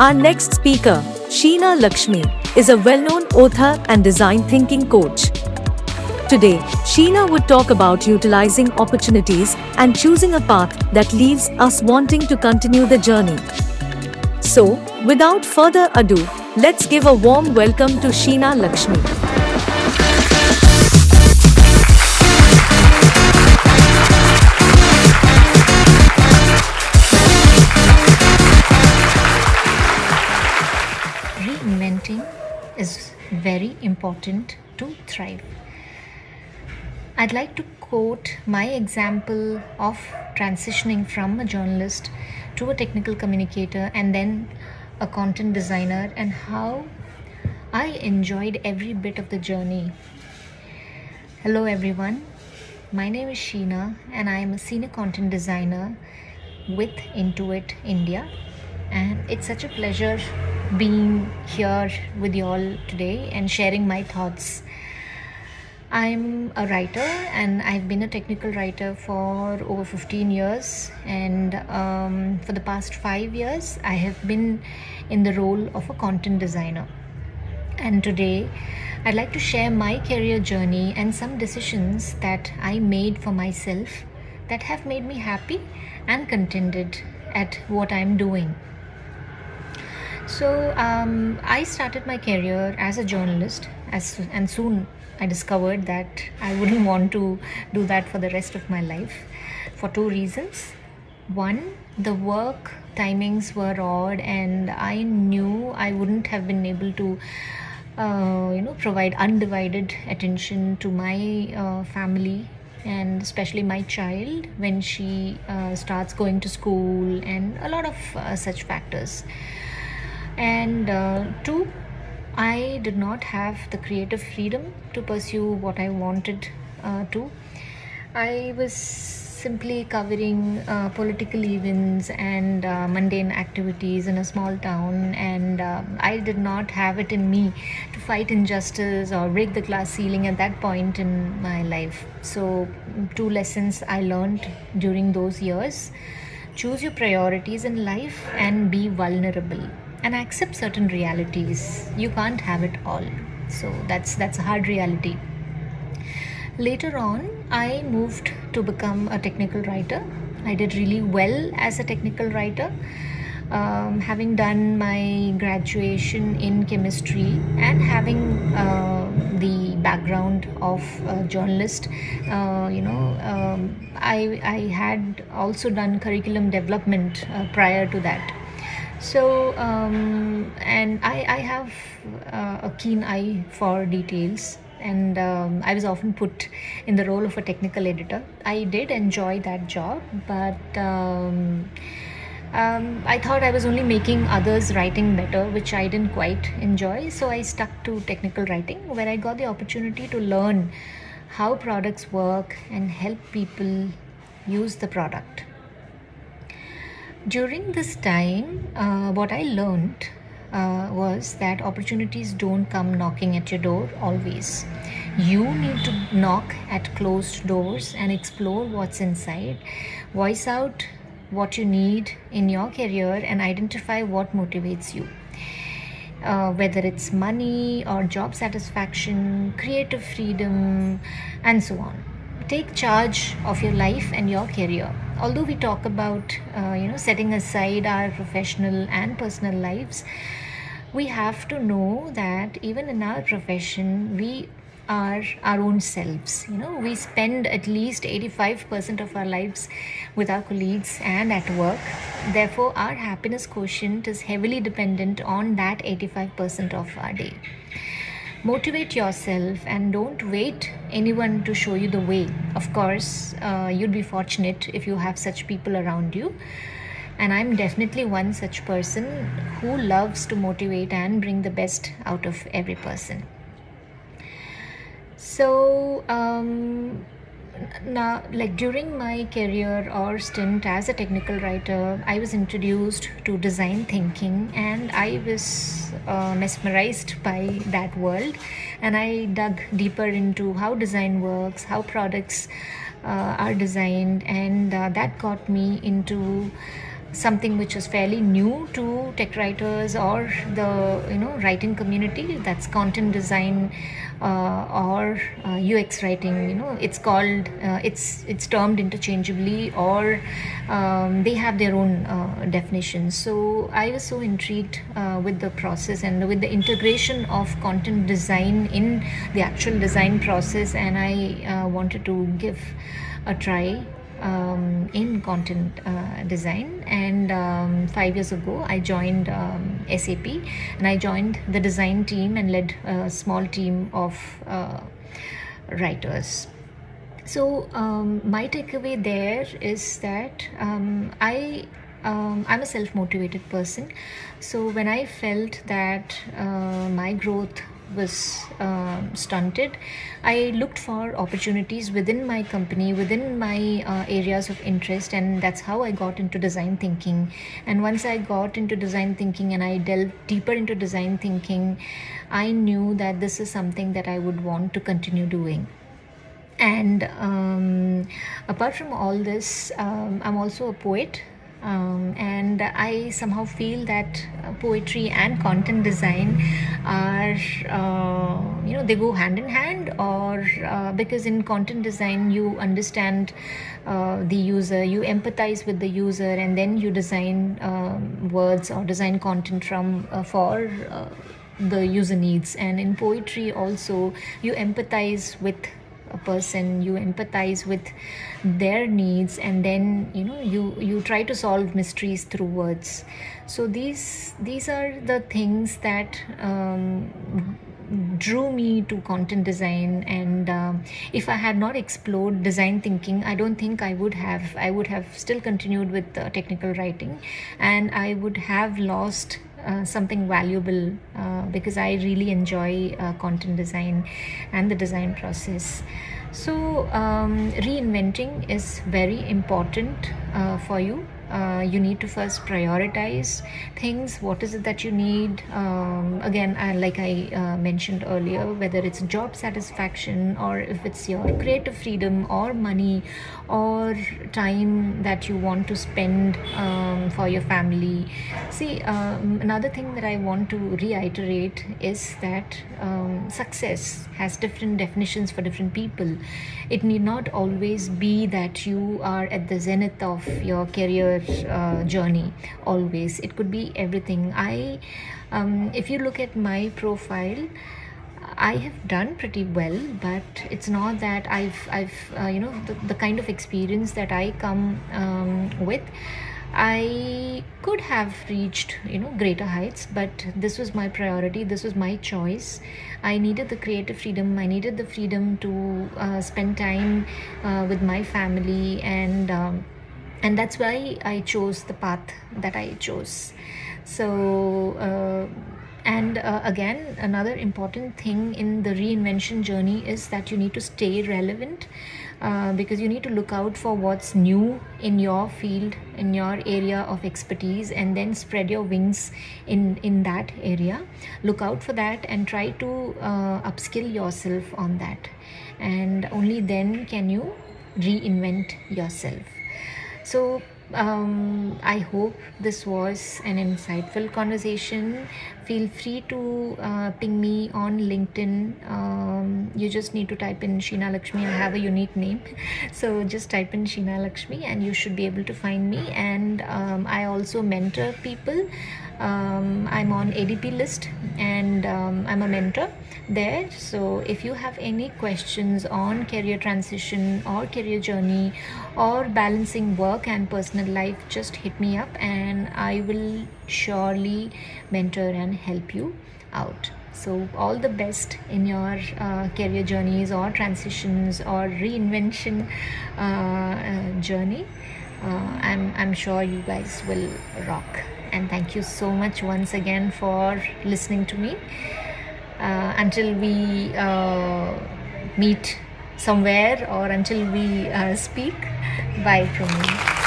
Our next speaker, Sheena Lakshmi, is a well-known author and design thinking coach. Today, Sheena would talk about utilizing opportunities and choosing a path that leaves us wanting to continue the journey. So, without further ado, let's give a warm welcome to Sheena Lakshmi. Reinventing is very important to thrive. I'd like to quote my example of transitioning from a journalist to a technical communicator and then a content designer, and how I enjoyed every bit of the journey. Hello, everyone. My name is Sheena, and I am a senior content designer with Intuit India. And it's such a pleasure being here with you all today and sharing my thoughts. I'm a writer, and I've been a technical writer for over 15 years, and for the past 5 years I have been in the role of a content designer. And today I'd like to share my career journey and some decisions that I made for myself that have made me happy and contented at what I'm doing. So I started my career as a journalist, and soon I discovered that I wouldn't want to do that for the rest of my life, for two reasons. One, the work timings were odd, and I knew I wouldn't have been able to provide undivided attention to my family, and especially my child when she starts going to school, and a lot of such factors. And two, I did not have the creative freedom to pursue what I wanted to. I was simply covering political events and mundane activities in a small town, and I did not have it in me to fight injustice or break the glass ceiling at that point in my life. So, two lessons I learned during those years: choose your priorities in life and be vulnerable, and accept certain realities. You can't have it all. So that's a hard reality. Later on, I moved to become a technical writer. I did really well as a technical writer, having done my graduation in chemistry and having the background of a journalist. I had also done curriculum development prior to that. So, and I have a keen eye for details, and I was often put in the role of a technical editor. I did enjoy that job, but I thought I was only making others' writing better, which I didn't quite enjoy. So I stuck to technical writing, where I got the opportunity to learn how products work and help people use the product. During this time, what I learned was that opportunities don't come knocking at your door always. You need to knock at closed doors and explore what's inside, voice out what you need in your career, and identify what motivates you. Whether it's money or job satisfaction, creative freedom, and so on. Take charge of your life and your career. Although we talk about setting aside our professional and personal lives, we have to know that even in our profession, we are our own selves. We spend at least 85% of our lives with our colleagues and at work. Therefore, our happiness quotient is heavily dependent on that 85% of our day. Motivate yourself and don't wait anyone to show you the way. Of course, you'd be fortunate if you have such people around you. And I'm definitely one such person who loves to motivate and bring the best out of every person. So, now, like during my career or stint as a technical writer, I was introduced to design thinking, and I was mesmerized by that world. And I dug deeper into how design works, how products are designed, and that got me into something which is fairly new to tech writers or the writing community. That's content design or UX writing. It's called it's termed interchangeably, or they have their own definitions. So I was so intrigued with the process and with the integration of content design in the actual design process, and I wanted to give a try in content design. And 5 years ago I joined SAP, and I joined the design team and led a small team of writers. So my takeaway there is that I'm a self-motivated person. So when I felt that my growth was stunted, I looked for opportunities within my company, within my areas of interest, and that's how I got into design thinking. And once I got into design thinking and I delved deeper into design thinking, I knew that this is something that I would want to continue doing. And apart from all this, I'm also a poet. And I somehow feel that poetry and content design are, they go hand in hand, or because in content design you understand the user, you empathize with the user, and then you design words or design content for the user needs. And in poetry also, you empathize with a person, you empathize with their needs, and then you try to solve mysteries through words. So these are the things that drew me to content design. And if I had not explored design thinking, I don't think I would have still continued with technical writing, and I would have lost something valuable, because I really enjoy content design and the design process. So reinventing is very important for you. You need to first prioritize things. What is it that you need? Again, like I mentioned earlier, whether it's job satisfaction, or if it's your creative freedom, or money, or time that you want to spend for your family. See, another thing that I want to reiterate is that success has different definitions for different people. It need not always be that you are at the zenith of your career journey. Always, it could be everything. If you look at my profile, I have done pretty well, but it's not that I've the kind of experience that I come with. I could have reached greater heights, but this was my priority, this was my choice. I needed the creative freedom, I needed the freedom to spend time with my family, and that's why I chose the path that I chose. So and again, another important thing in the reinvention journey is that you need to stay relevant, because you need to look out for what's new in your field, in your area of expertise, and then spread your wings in that area. Look out for that and try to upskill yourself on that, and only then can you reinvent yourself. So I hope this was an insightful conversation. Feel free to ping me on LinkedIn. You just need to type in Sheena Lakshmi. I have a unique name. So just type in Sheena Lakshmi and you should be able to find me. And I also mentor people. I'm on ADP list, and I'm a mentor there. So if you have any questions on career transition or career journey or balancing work and personal life, just hit me up and I will surely mentor and help you out. So all the best in your career journeys or transitions or reinvention journey. I'm sure you guys will rock. And thank you so much once again for listening to me. Until we meet somewhere, or until we speak, bye from me.